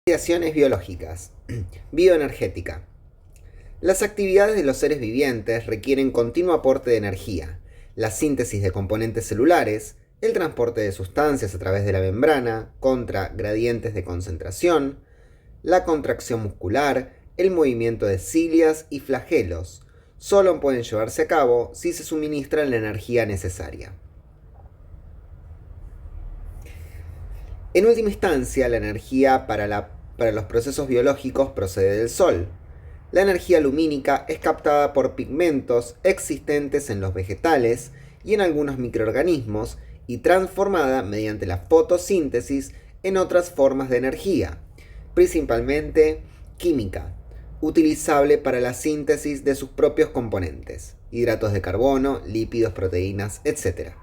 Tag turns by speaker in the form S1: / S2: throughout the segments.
S1: Oxidaciones biológicas. Bioenergética. Las actividades de los seres vivientes requieren continuo aporte de energía, la síntesis de componentes celulares, el transporte de sustancias a través de la membrana, contra gradientes de concentración, la contracción muscular, el movimiento de cilias y flagelos. Solo pueden llevarse a cabo si se suministra la energía necesaria. En última instancia, la energía para los procesos biológicos procede del Sol. La energía lumínica es captada por pigmentos existentes en los vegetales y en algunos microorganismos y transformada mediante la fotosíntesis en otras formas de energía, principalmente química, utilizable para la síntesis de sus propios componentes, hidratos de carbono, lípidos, proteínas, etc.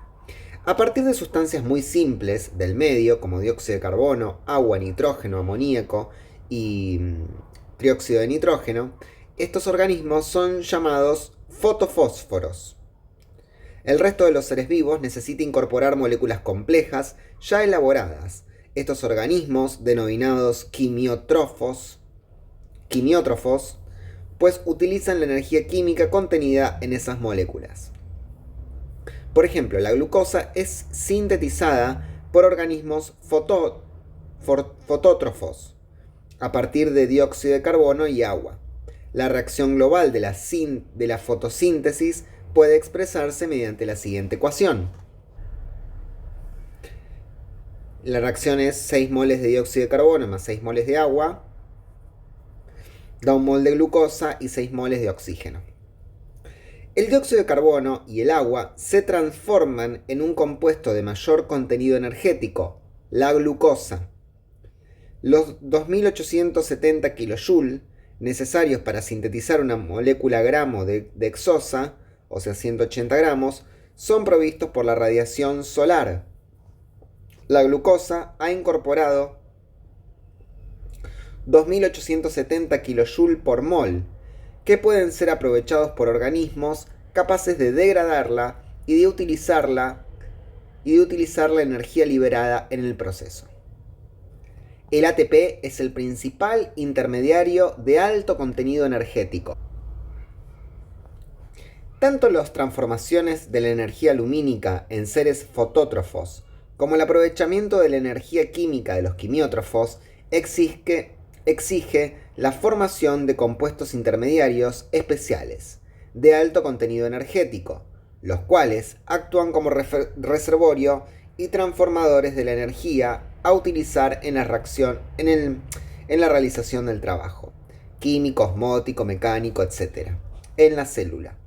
S1: A partir de sustancias muy simples del medio, como dióxido de carbono, agua, nitrógeno, amoníaco y trióxido de nitrógeno, estos organismos son llamados fotofósforos. El resto de los seres vivos necesita incorporar moléculas complejas ya elaboradas. Estos organismos, denominados quimiótrofos, pues utilizan la energía química contenida en esas moléculas. Por ejemplo, la glucosa es sintetizada por organismos fotótrofos a partir de dióxido de carbono y agua. La reacción global de la fotosíntesis puede expresarse mediante la siguiente ecuación. La reacción es 6 moles de dióxido de carbono más 6 moles de agua, da 1 mol de glucosa y 6 moles de oxígeno. El dióxido de carbono y el agua se transforman en un compuesto de mayor contenido energético, la glucosa. Los 2870 kJ necesarios para sintetizar una molécula gramo de dexosa, o sea 180 gramos, son provistos por la radiación solar. La glucosa ha incorporado 2870 kJ por mol, que pueden ser aprovechados por organismos capaces de degradarla y de utilizar la energía liberada en el proceso. El ATP es el principal intermediario de alto contenido energético. Tanto las transformaciones de la energía lumínica en seres fotótrofos como el aprovechamiento de la energía química de los quimiótrofos exige la formación de compuestos intermediarios especiales de alto contenido energético, los cuales actúan como reservorio y transformadores de la energía a utilizar en la realización del trabajo químico, osmótico, mecánico, etc. en la célula.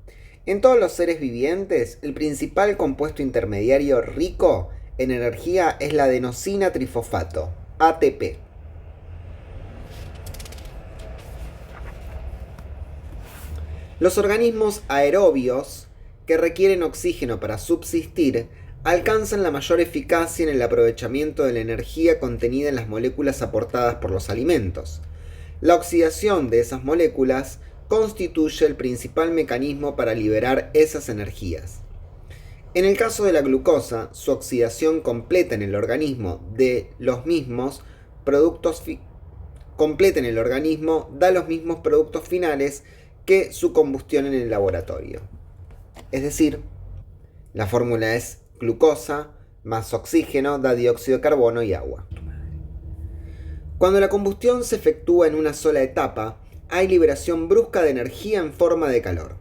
S1: En todos los seres vivientes, el principal compuesto intermediario rico en energía es la adenosina trifosfato, ATP. Los organismos aerobios que requieren oxígeno para subsistir alcanzan la mayor eficacia en el aprovechamiento de la energía contenida en las moléculas aportadas por los alimentos. La oxidación de esas moléculas constituye el principal mecanismo para liberar esas energías. En el caso de la glucosa, su oxidación completa en el organismo da los mismos productos finales que su combustión en el laboratorio. Es decir, la fórmula es glucosa más oxígeno da dióxido de carbono y agua. Cuando la combustión se efectúa en una sola etapa, hay liberación brusca de energía en forma de calor.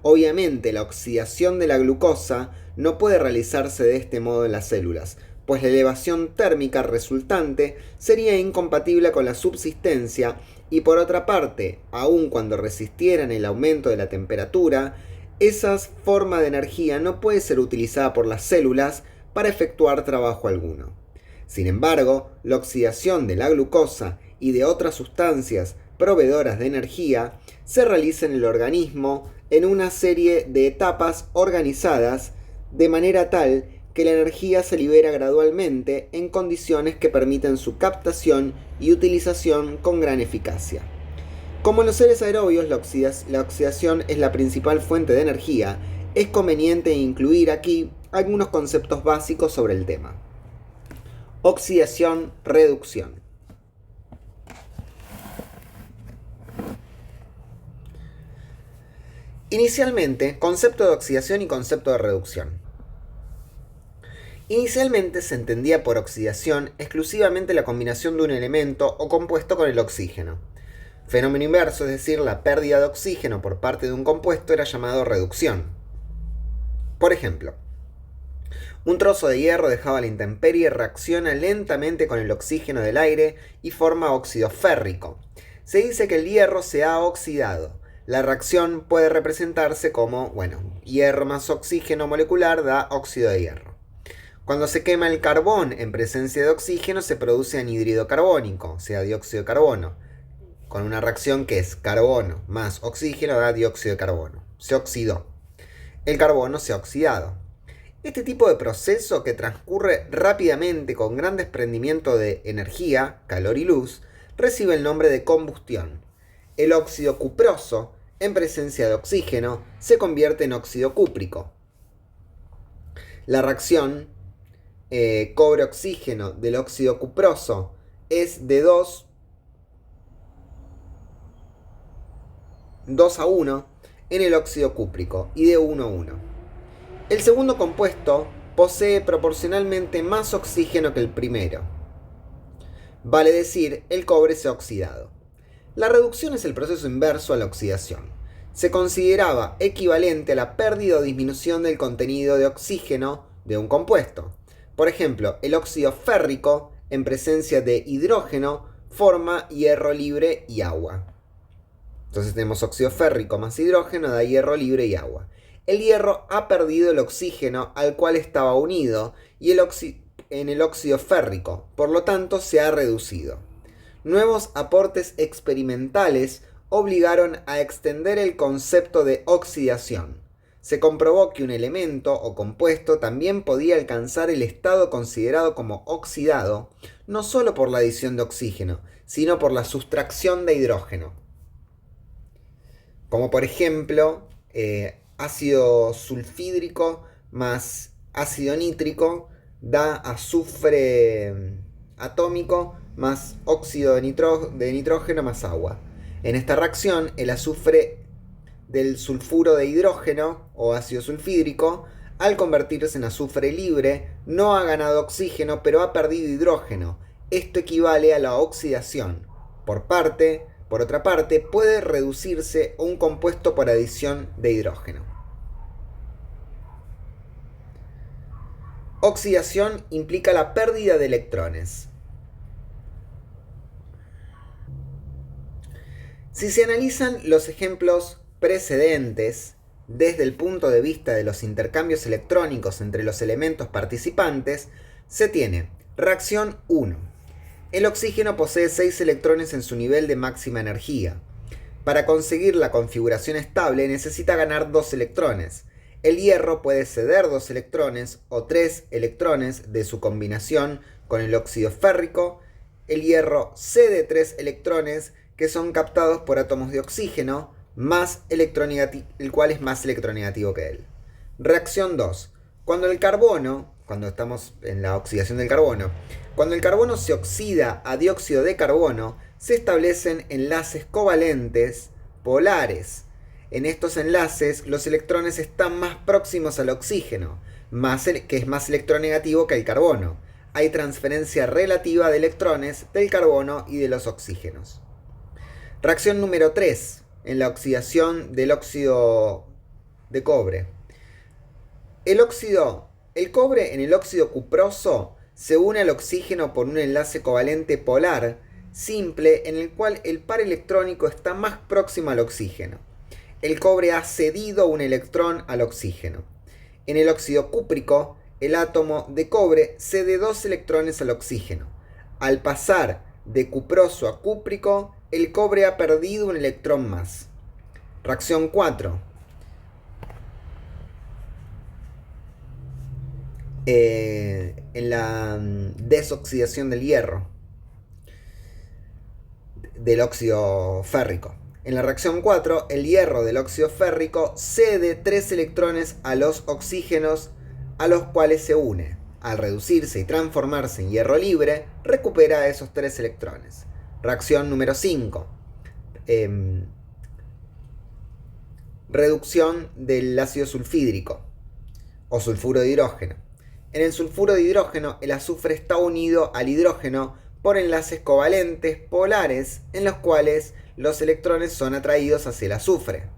S1: Obviamente, la oxidación de la glucosa no puede realizarse de este modo en las células, pues la elevación térmica resultante sería incompatible con la subsistencia y, por otra parte, aun cuando resistieran el aumento de la temperatura, esa forma de energía no puede ser utilizada por las células para efectuar trabajo alguno. Sin embargo, la oxidación de la glucosa y de otras sustancias proveedoras de energía se realiza en el organismo en una serie de etapas organizadas de manera tal que la energía se libera gradualmente en condiciones que permiten su captación y utilización con gran eficacia. Como en los seres aerobios la oxidación es la principal fuente de energía, es conveniente incluir aquí algunos conceptos básicos sobre el tema. Oxidación-reducción. Inicialmente, concepto de oxidación y concepto de reducción. Inicialmente se entendía por oxidación exclusivamente la combinación de un elemento o compuesto con el oxígeno. Fenómeno inverso, es decir, la pérdida de oxígeno por parte de un compuesto, era llamado reducción. Por ejemplo, un trozo de hierro dejado a la intemperie reacciona lentamente con el oxígeno del aire y forma óxido férrico. Se dice que el hierro se ha oxidado. La reacción puede representarse como, hierro más oxígeno molecular da óxido de hierro. Cuando se quema el carbón en presencia de oxígeno se produce anhídrido carbónico, o sea, dióxido de carbono, con una reacción que es carbono más oxígeno da dióxido de carbono. Se oxidó. El carbono se ha oxidado. Este tipo de proceso, que transcurre rápidamente con gran desprendimiento de energía, calor y luz, recibe el nombre de combustión. El óxido cuproso, en presencia de oxígeno, se convierte en óxido cúprico. La reacción cobre-oxígeno del óxido cuproso es de 2 a 1 en el óxido cúprico y de 1 a 1. El segundo compuesto posee proporcionalmente más oxígeno que el primero. Vale decir, el cobre se ha oxidado. La reducción es el proceso inverso a la oxidación. Se consideraba equivalente a la pérdida o disminución del contenido de oxígeno de un compuesto. Por ejemplo, el óxido férrico, en presencia de hidrógeno, forma hierro libre y agua. Entonces tenemos óxido férrico más hidrógeno, da hierro libre y agua. El hierro ha perdido el oxígeno al cual estaba unido en el óxido férrico, por lo tanto se ha reducido. Nuevos aportes experimentales obligaron a extender el concepto de oxidación. Se comprobó que un elemento o compuesto también podía alcanzar el estado considerado como oxidado, no solo por la adición de oxígeno, sino por la sustracción de hidrógeno. Como por ejemplo, ácido sulfídrico más ácido nítrico da azufre atómico más óxido de nitrógeno más agua. En esta reacción, el azufre del sulfuro de hidrógeno o ácido sulfídrico, al convertirse en azufre libre, no ha ganado oxígeno pero ha perdido hidrógeno. Esto equivale a la oxidación. Por otra parte, puede reducirse un compuesto por adición de hidrógeno. Oxidación implica la pérdida de electrones. Si se analizan los ejemplos precedentes desde el punto de vista de los intercambios electrónicos entre los elementos participantes, se tiene reacción 1. El oxígeno posee 6 electrones en su nivel de máxima energía. Para conseguir la configuración estable necesita ganar 2 electrones. El hierro puede ceder 2 electrones o 3 electrones de su combinación con el óxido férrico. El hierro cede 3 electrones que son captados por átomos de oxígeno, el cual es más electronegativo que él. Reacción 2. Cuando estamos en la oxidación del carbono, cuando el carbono se oxida a dióxido de carbono, se establecen enlaces covalentes polares. En estos enlaces, los electrones están más próximos al oxígeno, que es más electronegativo que el carbono. Hay transferencia relativa de electrones del carbono y de los oxígenos. Reacción número 3, en la oxidación del óxido de cobre. El cobre en el óxido cuproso se une al oxígeno por un enlace covalente polar simple en el cual el par electrónico está más próximo al oxígeno. El cobre ha cedido un electrón al oxígeno. En el óxido cúprico, el átomo de cobre cede 2 electrones al oxígeno. Al pasar de cuproso a cúprico, el cobre ha perdido un electrón más. Reacción 4. En la desoxidación del hierro, del óxido férrico. En la reacción 4, el hierro del óxido férrico cede 3 electrones a los oxígenos a los cuales se une. Al reducirse y transformarse en hierro libre, recupera esos 3 electrones. Reacción número 5. reducción del ácido sulfídrico o sulfuro de hidrógeno. En el sulfuro de hidrógeno, el azufre está unido al hidrógeno por enlaces covalentes polares en los cuales los electrones son atraídos hacia el azufre.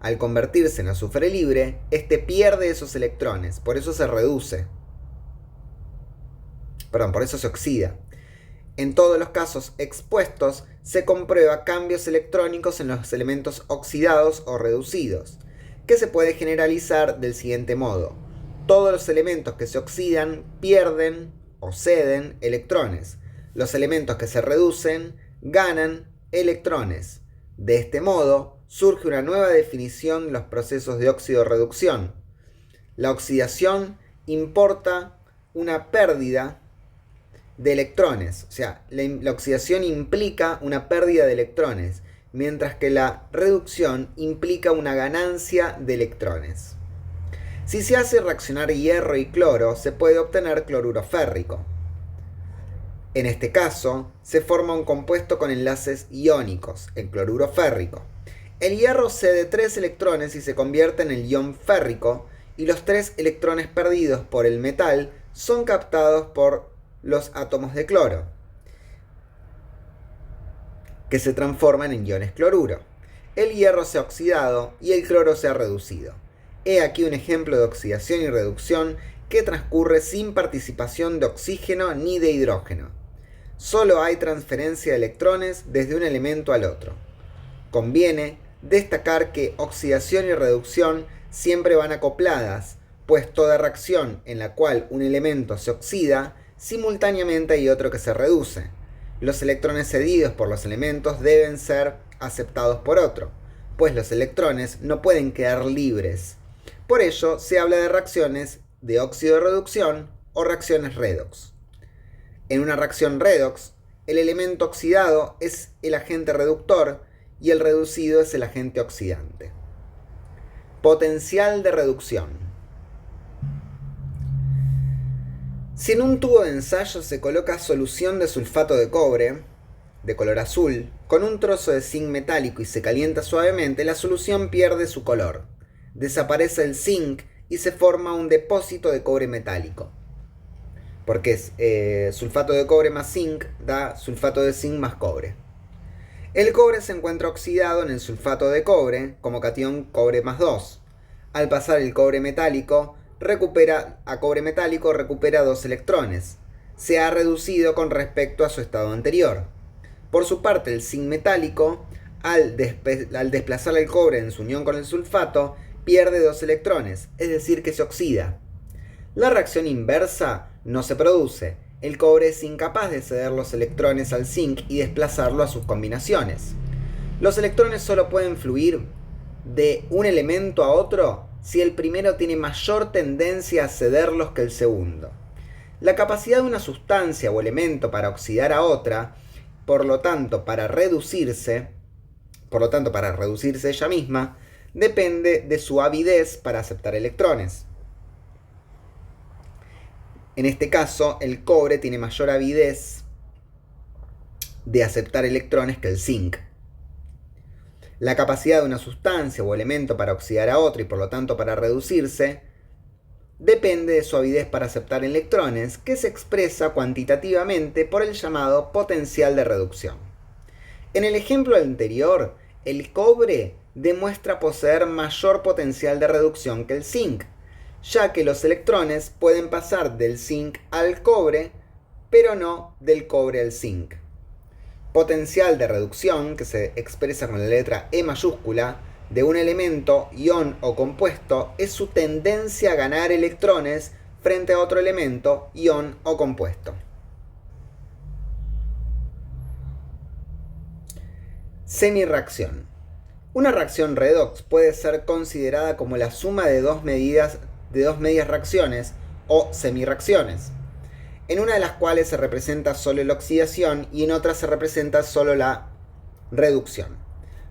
S1: Al convertirse en azufre libre, este pierde esos electrones, por eso se reduce. Por eso se oxida. En todos los casos expuestos se comprueba cambios electrónicos en los elementos oxidados o reducidos, que se puede generalizar del siguiente modo. Todos los elementos que se oxidan pierden o ceden electrones. Los elementos que se reducen ganan electrones. De este modo surge una nueva definición de los procesos de óxido-reducción. La oxidación importa una pérdida de electrones, o sea, la oxidación implica una pérdida de electrones, mientras que la reducción implica una ganancia de electrones. Si se hace reaccionar hierro y cloro, se puede obtener cloruro férrico. En este caso, se forma un compuesto con enlaces iónicos, el cloruro férrico. El hierro cede 3 electrones y se convierte en el ion férrico, y los 3 electrones perdidos por el metal son captados por los átomos de cloro, que se transforman en iones cloruro. El hierro se ha oxidado y el cloro se ha reducido. He aquí un ejemplo de oxidación y reducción que transcurre sin participación de oxígeno ni de hidrógeno. Solo hay transferencia de electrones desde un elemento al otro. Conviene destacar que oxidación y reducción siempre van acopladas, pues toda reacción en la cual un elemento se oxida, simultáneamente hay otro que se reduce. Los electrones cedidos por los elementos deben ser aceptados por otro, pues los electrones no pueden quedar libres. Por ello se habla de reacciones de óxido-reducción o reacciones redox. En una reacción redox, el elemento oxidado es el agente reductor y el reducido es el agente oxidante. Potencial de reducción. Si en un tubo de ensayo se coloca solución de sulfato de cobre, de color azul, con un trozo de zinc metálico y se calienta suavemente, la solución pierde su color. Desaparece el zinc y se forma un depósito de cobre metálico. Porque es sulfato de cobre más zinc da sulfato de zinc más cobre. El cobre se encuentra oxidado en el sulfato de cobre como catión cobre más 2. Al pasar el cobre metálico recupera 2 electrones. Se ha reducido con respecto a su estado anterior. Por su parte, el zinc metálico, al desplazar el cobre en su unión con el sulfato, pierde 2 electrones, es decir, que se oxida. La reacción inversa no se produce. El cobre es incapaz de ceder los electrones al zinc y desplazarlo a sus combinaciones. Los electrones solo pueden fluir de un elemento a otro si el primero tiene mayor tendencia a cederlos que el segundo. La capacidad de una sustancia o elemento para oxidar a otra, por lo tanto para reducirse ella misma, depende de su avidez para aceptar electrones. En este caso, el cobre tiene mayor avidez de aceptar electrones que el zinc. La capacidad de una sustancia o elemento para oxidar a otra y por lo tanto para reducirse depende de su avidez para aceptar electrones, que se expresa cuantitativamente por el llamado potencial de reducción. En el ejemplo anterior, el cobre demuestra poseer mayor potencial de reducción que el zinc, ya que los electrones pueden pasar del zinc al cobre, pero no del cobre al zinc. Potencial de reducción, que se expresa con la letra E mayúscula, de un elemento, ion o compuesto, es su tendencia a ganar electrones frente a otro elemento, ion o compuesto. Semirreacción. Una reacción redox puede ser considerada como la suma de dos medias reacciones o semirreacciones, en una de las cuales se representa solo la oxidación y en otra se representa solo la reducción.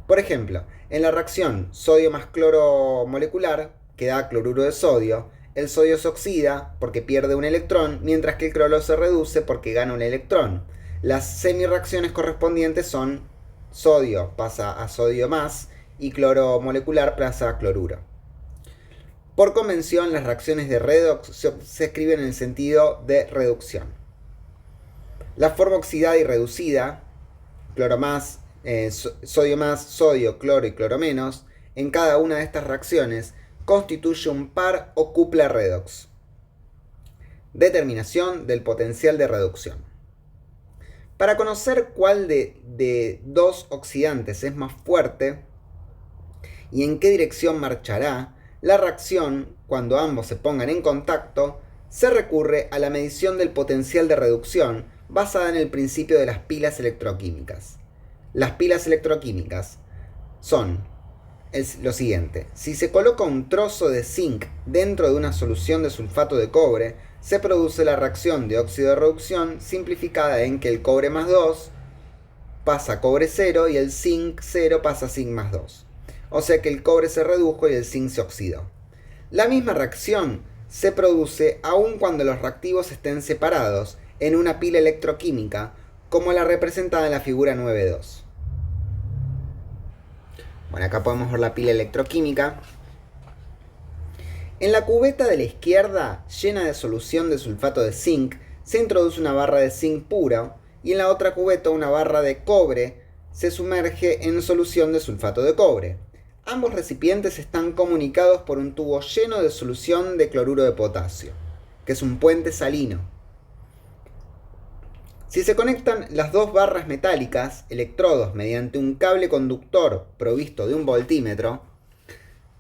S1: Por ejemplo, en la reacción sodio más cloro molecular, que da cloruro de sodio, el sodio se oxida porque pierde un electrón, mientras que el cloro se reduce porque gana un electrón. Las semirreacciones correspondientes son sodio pasa a sodio más y cloro molecular pasa cloruro. Por convención, las reacciones de redox se escriben en el sentido de reducción. La forma oxidada y reducida, cloro más, sodio, cloro y cloro menos, en cada una de estas reacciones constituye un par o cupla redox. Determinación del potencial de reducción. Para conocer cuál de dos oxidantes es más fuerte y en qué dirección marchará la reacción cuando ambos se pongan en contacto, se recurre a la medición del potencial de reducción basada en el principio de las pilas electroquímicas. Las pilas electroquímicas son lo siguiente: si se coloca un trozo de zinc dentro de una solución de sulfato de cobre, se produce la reacción de óxido de reducción simplificada en que el cobre más 2 pasa a cobre 0 y el zinc 0 pasa a zinc más 2. O sea que el cobre se redujo y el zinc se oxidó. La misma reacción se produce aun cuando los reactivos estén separados en una pila electroquímica, como la representada en la figura 9.2. Bueno, acá podemos ver la pila electroquímica. En la cubeta de la izquierda, llena de solución de sulfato de zinc, se introduce una barra de zinc pura y en la otra cubeta una barra de cobre se sumerge en solución de sulfato de cobre. Ambos recipientes están comunicados por un tubo lleno de solución de cloruro de potasio, que es un puente salino. Si se conectan las dos barras metálicas, electrodos, mediante un cable conductor provisto de un voltímetro,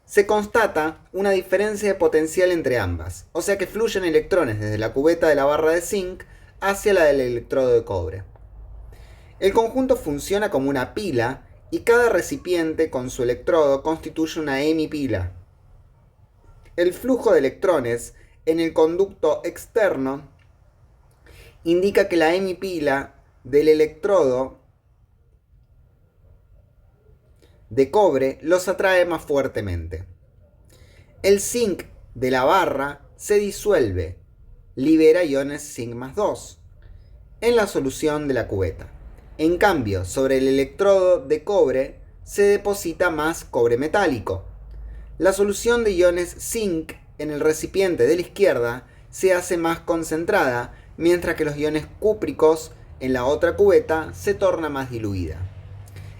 S1: se constata una diferencia de potencial entre ambas, o sea que fluyen electrones desde la cubeta de la barra de zinc hacia la del electrodo de cobre. El conjunto funciona como una pila y cada recipiente con su electrodo constituye una hemipila. El flujo de electrones en el conducto externo indica que la hemipila del electrodo de cobre los atrae más fuertemente. El zinc de la barra se disuelve, libera iones zinc más 2 en la solución de la cubeta. En cambio, sobre el electrodo de cobre se deposita más cobre metálico. La solución de iones zinc en el recipiente de la izquierda se hace más concentrada, mientras que los iones cúpricos en la otra cubeta se torna más diluida.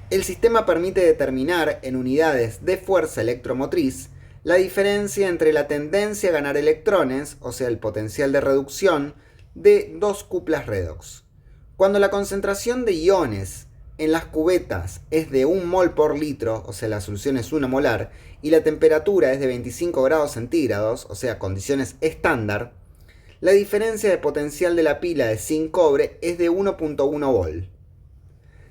S1: El sistema permite determinar en unidades de fuerza electromotriz la diferencia entre la tendencia a ganar electrones, o sea el potencial de reducción, de dos cuplas redox. Cuando la concentración de iones en las cubetas es de 1 mol por litro, o sea la solución es 1 molar, y la temperatura es de 25 grados centígrados, o sea condiciones estándar, la diferencia de potencial de la pila de zinc-cobre es de 1.1 vol.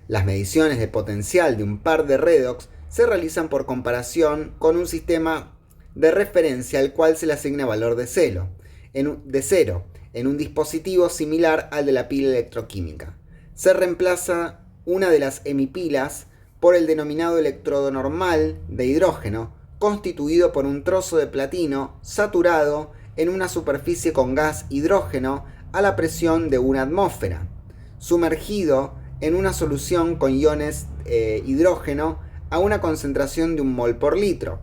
S1: Las mediciones de potencial de un par de redox se realizan por comparación con un sistema de referencia al cual se le asigna valor de cero, en un dispositivo similar al de la pila electroquímica. Se reemplaza una de las hemipilas por el denominado electrodo normal de hidrógeno, constituido por un trozo de platino saturado en una superficie con gas hidrógeno a la presión de una atmósfera, sumergido en una solución con iones hidrógeno a una concentración de 1 mol por litro.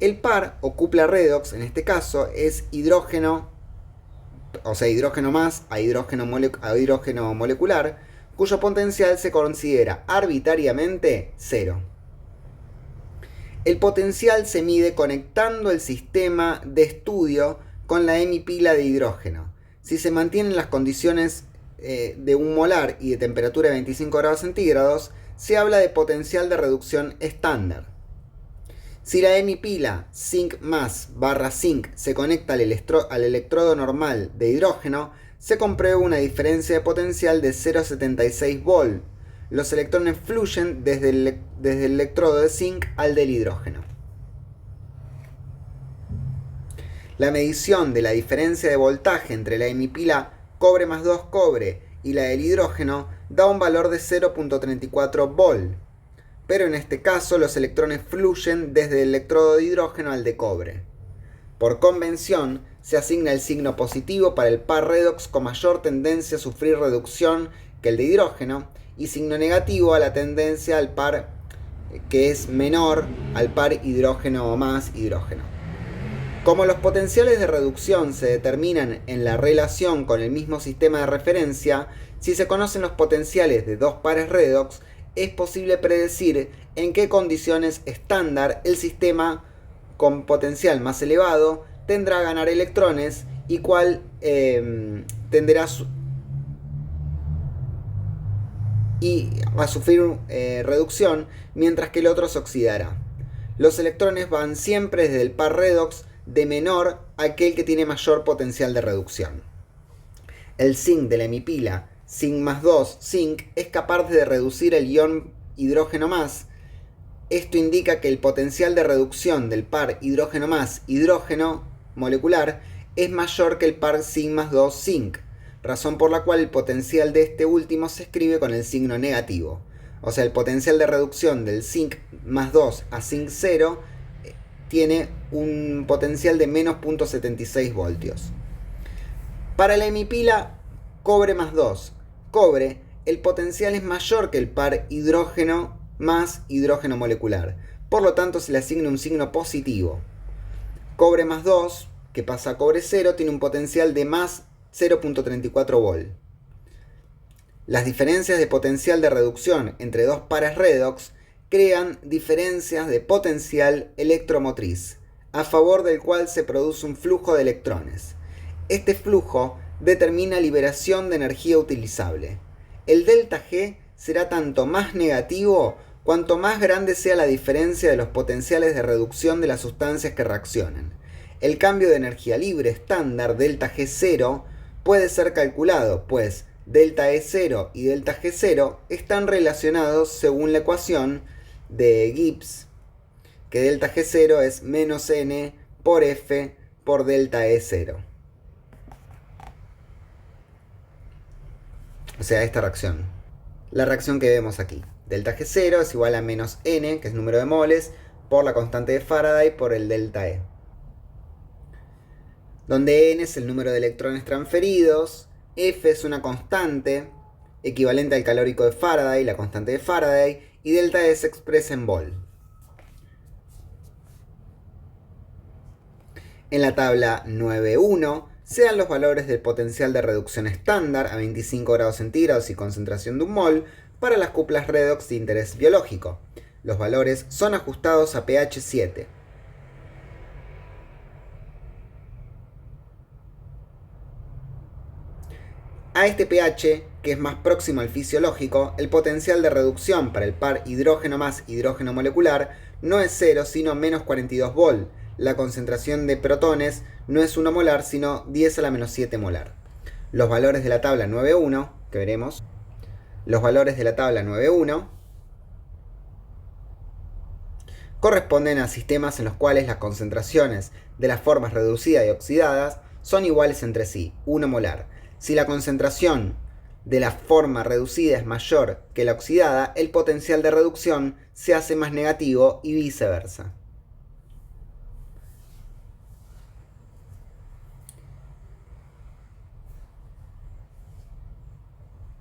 S1: El par o cupla redox en este caso es hidrógeno, o sea hidrógeno más a hidrógeno molecular, cuyo potencial se considera arbitrariamente 0. El potencial se mide conectando el sistema de estudio con la hemipila de hidrógeno. Si se mantienen las condiciones de 1 molar y de temperatura de 25 grados centígrados, se habla de potencial de reducción estándar. Si la hemipila zinc más barra zinc se conecta al electrodo normal de hidrógeno, se comprueba una diferencia de potencial de 0,76 vol. Los electrones fluyen desde el electrodo de zinc al del hidrógeno. La medición de la diferencia de voltaje entre la hemipila cobre más 2 cobre y la del hidrógeno da un valor de 0.34 vol, pero en este caso los electrones fluyen desde el electrodo de hidrógeno al de cobre. Por convención, se asigna el signo positivo para el par redox con mayor tendencia a sufrir reducción que el de hidrógeno y signo negativo a la tendencia al par que es menor al par hidrógeno más hidrógeno. Como los potenciales de reducción se determinan en la relación con el mismo sistema de referencia, si se conocen los potenciales de dos pares redox, es posible predecir en qué condiciones estándar el sistema con potencial más elevado tendrá a ganar electrones y cuál tenderá a sufrir reducción, mientras que el otro se oxidará. Los electrones van siempre desde el par redox de menor a aquel que tiene mayor potencial de reducción. El zinc de la hemipila zinc más 2 zinc es capaz de reducir el ion hidrógeno más. Esto indica que el potencial de reducción del par hidrógeno más hidrógeno molecular es mayor que el par zinc más 2 zinc, razón por la cual el potencial de este último se escribe con el signo negativo. O sea, el potencial de reducción del zinc más 2 a zinc 0 tiene un potencial de menos 0.76 voltios. Para la hemipila cobre más 2, cobre, el potencial es mayor que el par hidrógeno más hidrógeno molecular. Por lo tanto, se le asigna un signo positivo. Cobre más 2, que pasa a cobre 0, tiene un potencial de más 0.34 volt. Las diferencias de potencial de reducción entre dos pares redox crean diferencias de potencial electromotriz, a favor del cual se produce un flujo de electrones. Este flujo determina liberación de energía utilizable. El delta G será tanto más negativo cuanto más grande sea la diferencia de los potenciales de reducción de las sustancias que reaccionan. El cambio de energía libre estándar delta G0 puede ser calculado, pues delta E0 y delta G0 están relacionados según la ecuación de Gibbs, que delta G0 es menos N por F por delta E0. O sea, esta reacción. La reacción que vemos aquí. Delta G0 es igual a menos N, que es número de moles, por la constante de Faraday por el delta E. Donde N es el número de electrones transferidos, F es una constante equivalente al calórico de Faraday, la constante de Faraday, y delta E se expresa en vol. En la tabla 9.1 se dan los valores del potencial de reducción estándar a 25 grados centígrados y concentración de 1 mol para las cuplas redox de interés biológico. Los valores son ajustados a pH 7. A este pH, que es más próximo al fisiológico, el potencial de reducción para el par hidrógeno más hidrógeno molecular no es 0, sino menos 42 volt. La concentración de protones no es 1 molar, sino 10 a la menos 7 molar. Los valores de la tabla 9.1, que veremos, los valores de la tabla 9.1 corresponden a sistemas en los cuales las concentraciones de las formas reducidas y oxidadas son iguales entre sí, 1 molar. Si la concentración de la forma reducida es mayor que la oxidada, el potencial de reducción se hace más negativo y viceversa.